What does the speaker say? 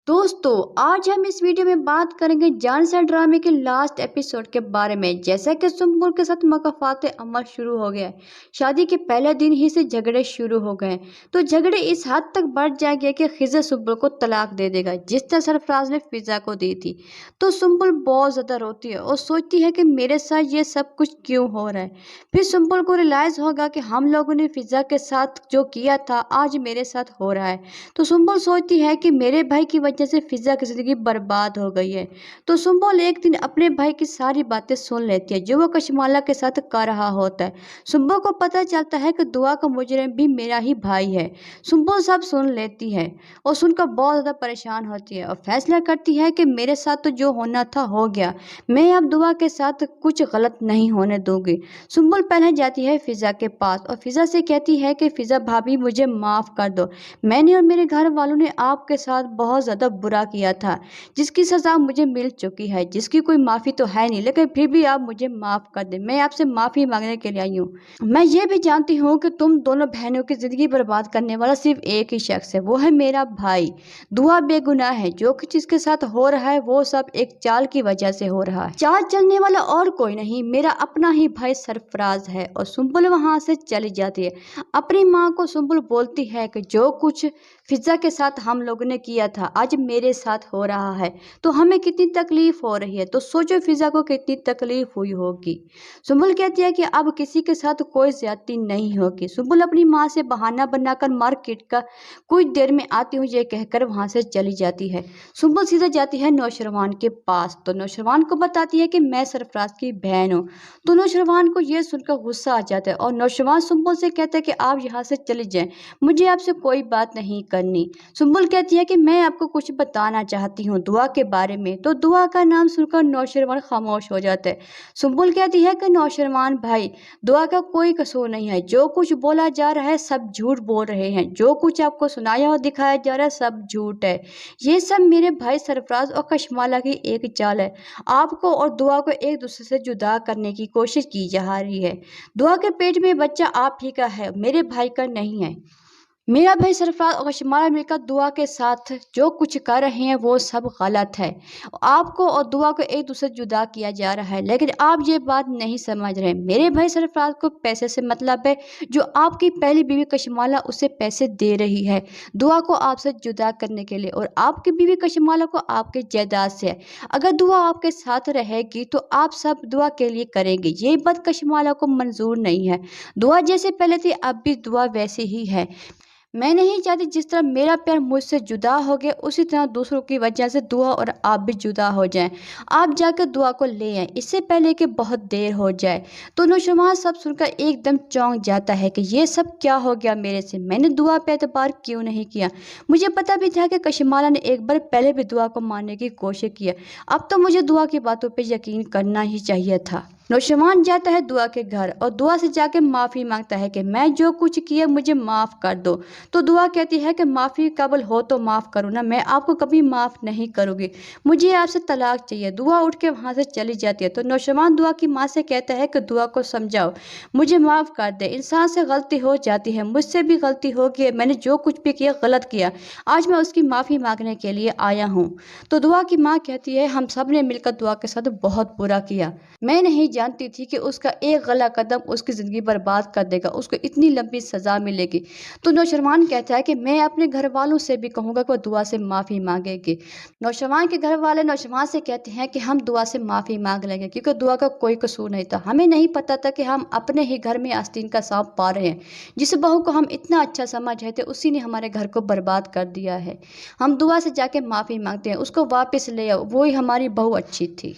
दोस्तों, आज हम इस वीडियो में बात करेंगे जान से ड्रामे के लास्ट एपिसोड के बारे में। जैसा कि सुम्बुल के साथ मुकाफात अमल शुरू हो गया है, शादी के पहले दिन ही से झगड़े शुरू हो गए। तो झगड़े इस हद तक बढ़ जाएंगे कि खिज़र सुम्बुल को तलाक दे देगा, जिस तरह सरफराज ने फिजा को दी थी। तो सुम्बुल बहुत ज़्यादा रोती है और सोचती है कि मेरे साथ ये सब कुछ क्यों हो रहा है। फिर सुम्बुल को रियलाइज़ होगा कि हम लोगों ने फिजा के साथ जो किया था आज मेरे साथ हो रहा है। तो सुम्बुल सोचती है कि मेरे भाई की वजह से फिजा की जिंदगी बर्बाद हो गई है। तो सुम्बुल एक दिन अपने भाई की सारी बातें सुन लेती है जो वो कशमाला के साथ कर रहा होता है। सुम्बुल को पता चलता है कि दुआ का मुजरिम भी मेरा ही भाई है। सुम्बुल सब सुन लेती है और सुनकर बहुत ज़्यादा परेशान होती है और फैसला करती है कि मेरे साथ तो जो होना था हो गया, मैं अब दुआ के साथ कुछ गलत नहीं होने दूंगी। सुम्बुल पहले जाती है फिजा के पास और फिजा से कहती है कि फिजा भाभी मुझे माफ़ कर दो, मैंने और मेरे घर वालों ने आपके साथ बहुत ज़्यादा बुरा किया था, जिसकी सज़ा मुझे मिल चुकी है, जिसकी कोई माफ़ी तो है नहीं, लेकिन फिर भी आप मुझे माफ़ कर दें। मैं आपसे माफ़ी मांगने के लिए आई हूँ। मैं ये भी जानती हूँ कि तुम दोनों बहनों की ज़िंदगी बर्बाद करने वाला सिर्फ एक ही शख्स है, वो है मेरा भाई। दुआ बेगुनाह है, जो कुछ इसके साथ हो रहा है वो सब एक चाल की वजह से हो रहा है। चाल चलने वाला और कोई नहीं, मेरा अपना ही भाई सरफराज है। और सुम्बुल वहाँ से चली जाती है। अपनी माँ को सुम्बुल बोलती है कि जो कुछ फिजा के साथ हम लोगों ने किया था आज मेरे साथ हो रहा है, तो हमें कितनी तकलीफ हो रही है। तो सोचो फिजा को कितनी तकलीफ हुई होगी। सुम्बुल कहती है कि अब किसी के साथ कोई ज्यादती नहीं होगी। सुम्बुल अपनी माँ से बहाना बनाकर मार्केट का कुछ देर में आती हूँ ये कहकर वहां से चली जाती है। सुम्बुल सीधा जाती है नौशरवान के पास। तो नौशरवान को बताती है कि मैं सरफराज की बहन हूँ। तो नौशरवान को यह सुनकर गुस्सा आ जाता है और नौशरवान सुम्बुल से कहता है कि आप यहाँ से चले जाएं, मुझे आपसे कोई बात नहीं करनी। सुम्बुल कहती है कि मैं आपको कुछ बताना चाहती हूँ दुआ के बारे में। तो दुआ का नाम सुनकर नौशरवान खामोश हो जाता है। सुम्बुल कहती है कि नौशरवान भाई, दुआ का कोई कसूर नहीं है, जो कुछ बोला जा रहा है सब झूठ बोल रहे हैं, जो कुछ आपको सुनाया और दिखाया जा रहा है सब झूठ है। ये सब मेरे भाई सरफराज और कशमाला की एक चाल है। आपको और दुआ को एक दूसरे से जुदा करने की कोशिश की जा रही है। दुआ के पेट में बच्चा आप ही का है, मेरे भाई का नहीं है। मेरा भाई सरफराज और कशमाला मिलकर दुआ के साथ जो कुछ कर रहे हैं वो सब गलत है। आपको और दुआ को एक दूसरे से जुदा किया जा रहा है, लेकिन आप ये बात नहीं समझ रहे। मेरे भाई सरफराज को पैसे से मतलब है, जो आपकी पहली बीवी कशमाला उसे पैसे दे रही है दुआ को आपसे जुदा करने के लिए, और आपकी बीवी कशमाला को आपके जायदाद से है। अगर दुआ आपके साथ रहेगी तो आप सब दुआ के लिए करेंगे, ये बात कशमाला को मंजूर नहीं है। दुआ जैसे पहले थी अब भी दुआ वैसी ही है। मैं नहीं चाहती जिस तरह मेरा प्यार मुझसे जुदा हो गया उसी तरह दूसरों की वजह से दुआ और आप भी जुदा हो जाएं। आप जाकर दुआ को ले आए इससे पहले कि बहुत देर हो जाए। तो नौशरवान सब सुनकर एकदम चौंक जाता है कि ये सब क्या हो गया मेरे से, मैंने दुआ पे एतबार क्यों नहीं किया। मुझे पता भी था कि कशमाला ने एक बार पहले भी दुआ को मारने की कोशिश की, अब तो मुझे दुआ की बातों पर यकीन करना ही चाहिए था। नौशरवान जाता है दुआ के घर और दुआ से जाके माफ़ी मांगता है कि मैं जो कुछ किया मुझे माफ़ कर दो। तो दुआ कहती है कि माफ़ी काबिल हो तो माफ़ करो ना, मैं आपको कभी माफ़ नहीं करूँगी, मुझे आपसे तलाक चाहिए। दुआ उठ के वहाँ से चली जाती है। तो नौशरवान दुआ की माँ से कहता है कि दुआ को समझाओ, मुझे माफ़ कर दे, इंसान से गलती हो जाती है, मुझसे भी गलती हो गई, मैंने जो कुछ भी किया गलत किया, आज मैं उसकी माफ़ी मांगने के लिए आया हूँ। तो दुआ की माँ कहती है हम सब ने मिलकर दुआ के साथ बहुत बुरा किया, मैं नहीं जानती थी कि उसका एक गलत कदम उसकी ज़िंदगी बर्बाद कर देगा, उसको इतनी लंबी सज़ा मिलेगी। तो नौशरवान कहता है कि मैं अपने घर वालों से भी कहूँगा कि वो दुआ से माफ़ी मांगेगी। नौशरवान के घर वाले नौशरवान से कहते हैं कि हम दुआ से माफ़ी मांग लेंगे, क्योंकि दुआ का कोई कसूर नहीं था, हमें नहीं पता था कि हम अपने ही घर में आस्तीन का सांप पा रहे हैं। जिस बहू को हम इतना अच्छा समझ रहे थे उसी ने हमारे घर को बर्बाद कर दिया है। हम दुआ से जाके माफ़ी मांगते हैं, उसको वापस ले आओ, वही हमारी बहू अच्छी थी।